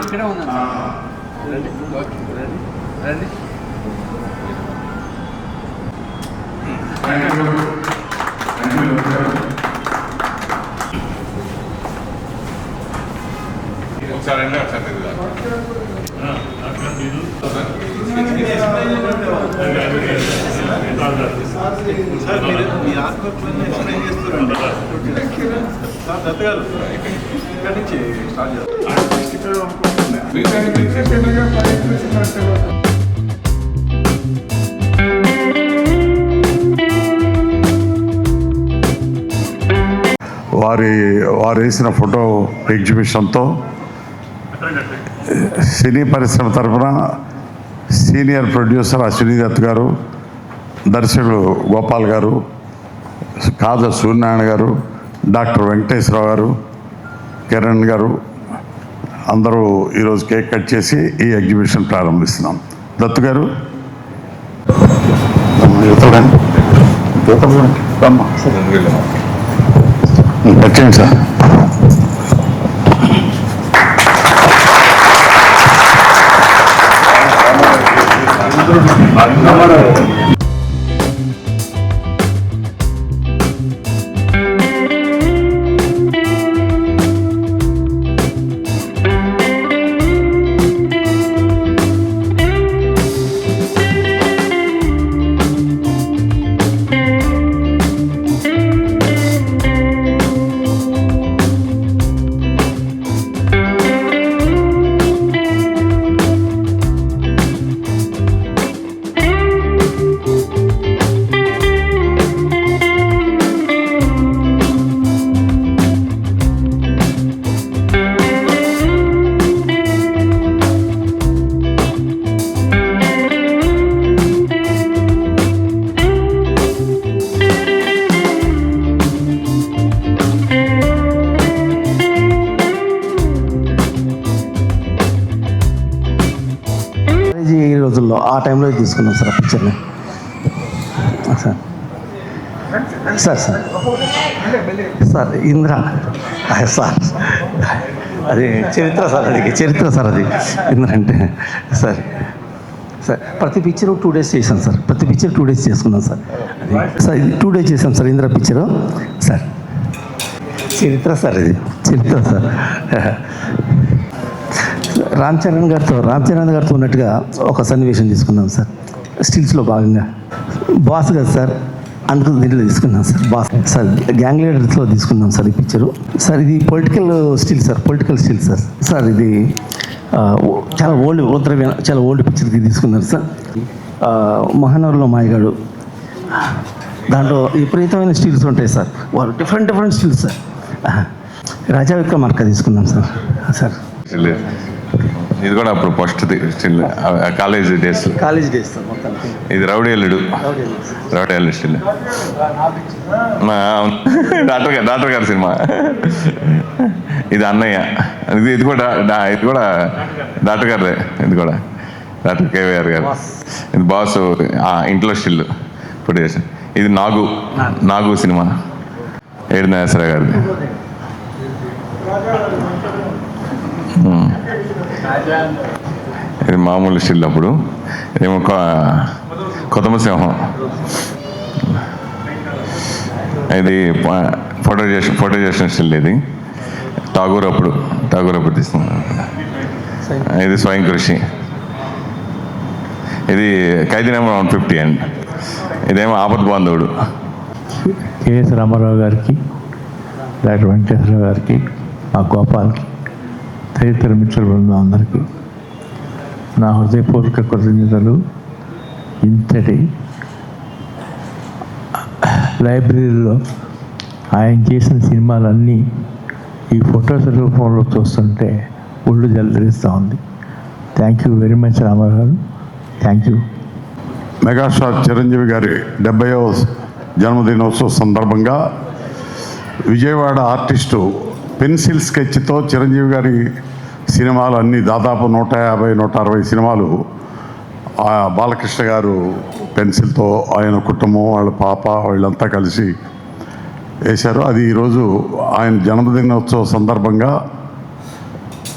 ఇక్కడ ఉన్నాను రండి రండి. ఒకసారి వారు వేసిన ఫోటో ఎగ్జిబిషన్తో సినీ పరిశ్రమ తరఫున సీనియర్ ప్రొడ్యూసర్ అశ్విని దత్ గారు, దర్శకుడు గోపాల్ గారు, కాజ సూర్యనారాయణ గారు, డాక్టర్ వెంకటేశ్వరరావు గారు, కిరణ్ గారు అందరూ ఈరోజు కేక్ కట్ చేసి ఈ ఎగ్జిబిషన్ ప్రారంభిస్తున్నాం. దత్తు గారు వచ్చేయండి సార్. ఈ రోజుల్లో ఆ టైంలో తీసుకున్నాం సార్ ఆ పిక్చర్ని. Sir sir sir sir Indra sir అది చరిత్ర సార్, అది చరిత్ర సార్, అది ఇంద్ర అంటే సార్. సార్ ప్రతి పిక్చర్ 2 days చేశాను సార్, ప్రతి పిక్చర్ 2 days చేసుకున్నాం సార్. అది సార్ ఇది 2 days చేశాం సార్ ఇంద్ర పిక్చరు సార్. చరిత్ర సార్, ఇది చరిత్ర సార్. రామ్ చరణ్ గారితో ఉన్నట్టుగా ఒక సన్నివేశం తీసుకున్నాం సార్ స్టిల్స్లో భాగంగా. బాస్ కదా సార్, అందుకు దీంట్లో తీసుకున్నాం సార్. బాస్ సార్ గ్యాంగ్ లీడర్స్లో తీసుకున్నాం సార్ ఈ పిక్చరు సార్. ఇది political still sir, political still sir. Sir ఇది చాలా ఓల్డ్ పిక్చర్కి తీసుకున్నారు సార్. మహానగర్లో మాయగాడు, దాంట్లో విపరీతమైన స్టిల్స్ ఉంటాయి సార్, వాళ్ళు డిఫరెంట్ స్టిల్స్ సార్. రాజా విక్రమార్క తీసుకున్నాం సార్. సార్ ఇది కూడా అప్పుడు first still college days sir మొత్తం. ఇది రౌడీ అల్లుడు స్టిల్ డాక్టర్ గారి సినిమా. ఇది అన్నయ్య, ఇది కూడా డాక్టర్ గారిదే, ఇది కూడా డాక్టర్ కేవీఆర్ గారు. ఇది బాస్ ఇంట్లో స్టిల్ ప్రొడ్యూస్. ఇది నాగు సినిమా ఏడు నాగేశ్వరరావు గారిది. ఇది మామూలు స్టిల్. అప్పుడు ఏమో కొత్తమ సింహం. ఇది ఫోటో చేసిన స్టిల్. ఇది ఠాగూర్ అప్పుడు తీసుకున్నాను. ఇది స్వయం కృషి. ఇది ఖైదీ నెంబర్ 150 అండి. ఇదేమో ఆపద్ బాంధవుడు. కెఎస్ రామారావు గారికి, డాక్టర్ వెంకటేశ్వర గారికి, మా గోపాల్కి, తదితర మిత్రుల బృందం అందరికీ నా హృదయపూర్వక కృతజ్ఞతలు. ఇంతటి లైబ్రరీలో ఆయన చేసిన సినిమాలన్నీ ఈ ఫొటోస్ రూపంలో చూస్తుంటే ఒళ్ళు జలధరిస్తూ ఉంది. Thank you very much Ramarao గారు, థ్యాంక్ యూ. మెగాస్టార్ చిరంజీవి గారి 70వ జన్మదినోత్సవ సందర్భంగా విజయవాడ ఆర్టిస్టు పెన్సిల్ స్కెచ్తో చిరంజీవి గారి సినిమాలు అన్నీ దాదాపు 150-160 సినిమాలు బాలకృష్ణ గారు పెన్సిల్తో, ఆయన కుటుంబం, వాళ్ళ పాప, వీళ్ళంతా కలిసి వేశారు. అది ఈరోజు ఆయన జన్మదినోత్సవ సందర్భంగా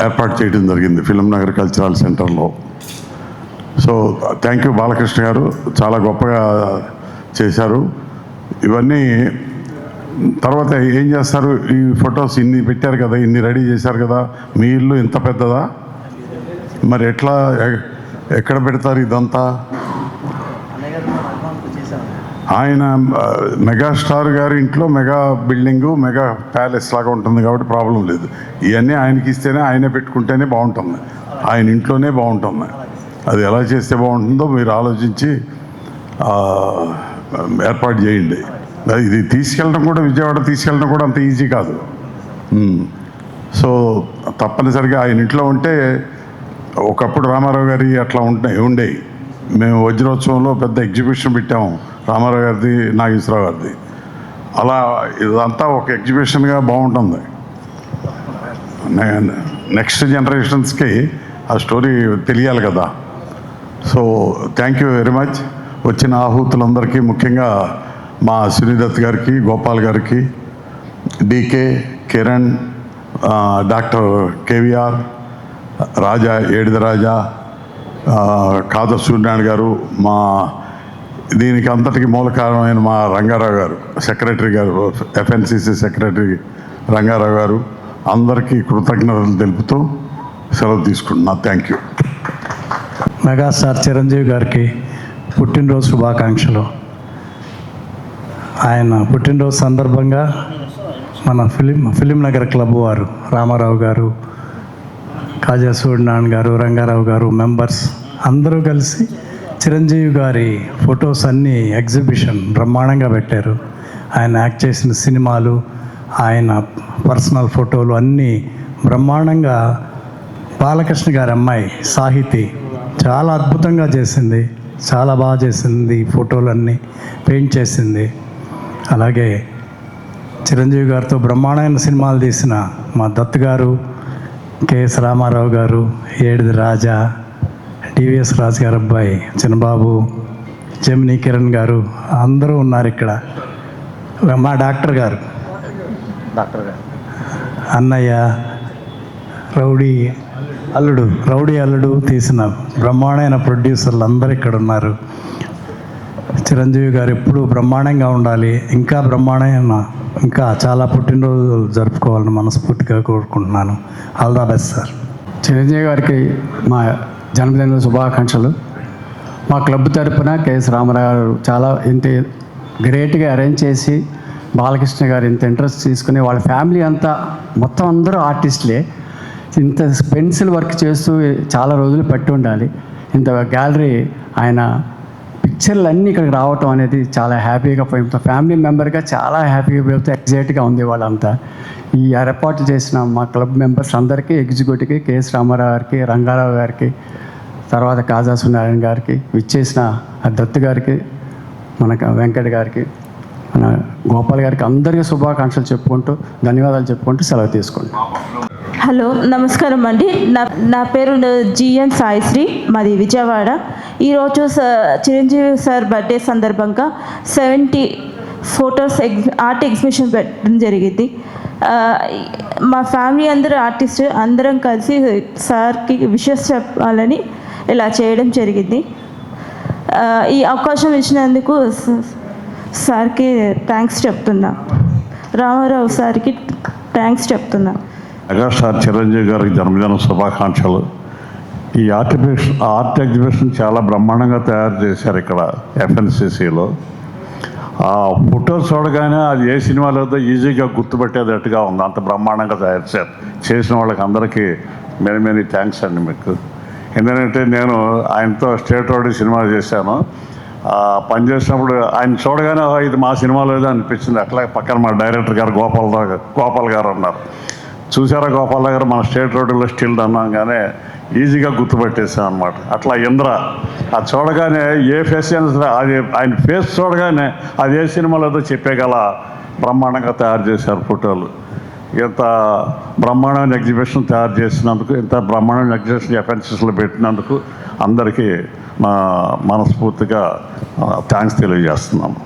ఏర్పాటు చేయడం జరిగింది ఫిలిం నగర్ కల్చరల్ సెంటర్లో. సో థ్యాంక్ యూ బాలకృష్ణ గారు, చాలా గొప్పగా చేశారు. ఇవన్నీ తర్వాత ఏం చేస్తారు, ఈ ఫొటోస్ ఇన్ని పెట్టారు కదా, ఇన్ని రెడీ చేశారు కదా, మీ ఇల్లు ఇంత పెద్దదా, మరి ఎట్లా ఎక్కడ పెడతారు ఇదంతా? ఆయన మెగాస్టార్ గారి ఇంట్లో మెగా బిల్డింగు, మెగా ప్యాలెస్ లాగా ఉంటుంది కాబట్టి ప్రాబ్లం లేదు. ఇవన్నీ ఆయనకి ఇస్తేనే, ఆయనే పెట్టుకుంటేనే బాగుంటుంది, ఆయన ఇంట్లోనే బాగుంటుంది. అది ఎలా చేస్తే బాగుంటుందో మీరు ఆలోచించి ఏర్పాటు చేయండి. ఇది తీసుకెళ్ళడం కూడా, విజయవాడ తీసుకెళ్ళడం కూడా అంత ఈజీ కాదు. సో తప్పనిసరిగా ఆయన ఇంట్లో ఉంటే, ఒకప్పుడు రామారావు గారి అట్లా ఉండేవి. మేము వజ్రోత్సవంలో పెద్ద ఎగ్జిబిషన్ పెట్టాము, రామారావు గారిది, నాగేశ్వరరావు గారిది. అలా ఇదంతా ఒక ఎగ్జిబిషన్గా బాగుంటుంది. నెక్స్ట్ జనరేషన్స్కి ఆ స్టోరీ తెలియాలి కదా. So thank you very much. వచ్చిన ఆహూతులందరికీ, ముఖ్యంగా మా సునీదత్ గారికి, గోపాల్ గారికి, డికే, కిరణ్, డాక్టర్ కేవీఆర్, రాజా, ఏడిద రాజా, కాద సూర్యనారాయణ గారు, మా దీనికి అంతటికి మూల కారణమైన మా రంగారావు గారు, సెక్రటరీ గారు, ఎఫ్ఎన్సిసి సెక్రటరీ రంగారావు గారు, అందరికీ కృతజ్ఞతలు తెలుపుతూ సెలవు తీసుకుంటున్నా. Thank you. మెగాస్టార్ చిరంజీవి గారికి పుట్టినరోజు శుభాకాంక్షలు. ఆయన పుట్టినరోజు సందర్భంగా మన ఫిలిం నగర్ క్లబ్ వారు, రామారావు గారు, కాజా సూర్యనారాయణ గారు, రంగారావు గారు, మెంబర్స్ అందరూ కలిసి చిరంజీవి గారి ఫొటోస్ అన్నీ ఎగ్జిబిషన్ బ్రహ్మాండంగా పెట్టారు. ఆయన యాక్ట్ చేసిన సినిమాలు, ఆయన పర్సనల్ ఫోటోలు అన్నీ బ్రహ్మాండంగా. బాలకృష్ణ గారి అమ్మాయి సాహితి చాలా అద్భుతంగా చేసింది, చాలా బాగా చేసింది. ఫోటోలన్నీ పెయింట్ చేసింది. అలాగే చిరంజీవి గారితో బ్రహ్మాండమైన సినిమాలు తీసిన మా దత్ గారు, కెఎస్ రామారావు గారు, ఏడిది రాజా, టీవీఎస్ రాజు గారు అబ్బాయి చిన్నబాబు, జమినీ కిరణ్ గారు అందరూ ఉన్నారు ఇక్కడ. మా డాక్టర్ గారు అన్నయ్య, రౌడీ అల్లుడు తీసిన బ్రహ్మాండమైన ప్రొడ్యూసర్లు అందరూ ఇక్కడ ఉన్నారు. చిరంజీవి గారు ఎప్పుడూ బ్రహ్మాండంగా ఉండాలి, ఇంకా బ్రహ్మాండమైన, ఇంకా చాలా పుట్టినరోజు జరుపుకోవాలని మనస్ఫూర్తిగా కోరుకుంటున్నాను. All the best sir. Chiranjeevi గారికి మా జన్మదిన శుభాకాంక్షలు. మా క్లబ్ తరపున కెఎస్ రామారావు గారు చాలా ఇంత గ్రేట్గా అరేంజ్ చేసి, బాలకృష్ణ గారు ఇంత ఇంట్రెస్ట్ తీసుకుని, వాళ్ళ ఫ్యామిలీ అంతా మొత్తం అందరూ ఆర్టిస్టులే, ఇంత పెన్సిల్ వర్క్ చేస్తూ చాలా రోజులు పట్టి ఉండాలి. ఇంత గ్యాలరీ, ఆయన పిక్చర్లు అన్నీ ఇక్కడికి రావటం అనేది చాలా హ్యాపీగా పోయి, ఫ్యామిలీ మెంబర్గా చాలా హ్యాపీగా పోతే ఎగ్జైట్గా ఉంది వాళ్ళంతా. ఈ ఏర్పాటు చేసిన మా క్లబ్ మెంబర్స్ అందరికీ, ఎగ్జిక్యూటివ్కి, కెఎస్ రామారావు గారికి, రంగారావు గారికి, తర్వాత కాజా సూర్యనారాయణ గారికి, విచ్చేసిన దత్ గారికి, మన వెంకట్ గారికి, మన గోపాల్ గారికి అందరికీ శుభాకాంక్షలు చెప్పుకుంటూ, ధన్యవాదాలు చెప్పుకుంటూ సెలవు తీసుకోండి. హలో, నమస్కారం అండి. నా పేరు జిఎన్ సాయిశ్రీ, మాది విజయవాడ. ఈరోజు చిరంజీవి సార్ బర్త్డే సందర్భంగా 70 ఫొటోస్ ఆర్ట్ ఎగ్జిబిషన్ పెట్టడం జరిగింది. మా ఫ్యామిలీ అందరూ ఆర్టిస్ట్, అందరం కలిసి సార్కి విషెస్ చెప్పాలని ఇలా చేయడం జరిగింది. ఈ అవకాశం ఇచ్చినందుకు సార్కి థ్యాంక్స్ చెప్తున్నా, రామారావు సార్కి థ్యాంక్స్ చెప్తున్నా. మెగాస్టార్ చిరంజీవి గారికి జన్మదిన శుభాకాంక్షలు. ఈ ఆర్ట్ ఎగ్జిబిషన్ చాలా బ్రహ్మాండంగా తయారు చేశారు ఇక్కడ ఎఫ్ఎన్సిసిలో. ఆ ఫోటోస్ చూడగానే అది ఏ సినిమాలో ఈజీగా గుర్తుపెట్టేటట్టుగా ఉంది, అంత బ్రహ్మాండంగా తయారు చేసిన వాళ్ళకి అందరికీ మెనీ థ్యాంక్స్ అండి మీకు. ఎందుకంటే నేను ఆయనతో స్టేట్ రోడ్ సినిమా చేశాను. పనిచేసినప్పుడు ఆయన చూడగానే ఇది మా సినిమాలో ఏదో అనిపించింది. అట్లా పక్కన మా డైరెక్టర్ గారు గోపాల్ గారు ఉన్నారు. చూసారా గోపాల్ గారు, మన స్టేట్ రోడ్డులో స్టిల్ అన్నాగానే ఈజీగా గుర్తుపెట్టేసాం అనమాట. అట్లా ఇంద్ర, అది చూడగానే ఏ ఫేస్ అయినా అది ఆయన ఫేస్ చూడగానే అది ఏ సినిమాలో చెప్పేగల బ్రహ్మాండంగా తయారు చేశారు ఫోటోలు. ఇంత బ్రహ్మాండమైన ఎగ్జిబిషన్ తయారు చేసినందుకు, ఇంత బ్రహ్మాండమైన ఎగ్జిబిషన్ ఎఫెన్సెస్లో పెట్టినందుకు అందరికీ నా మనస్ఫూర్తిగా థ్యాంక్స్ తెలియజేస్తున్నాము.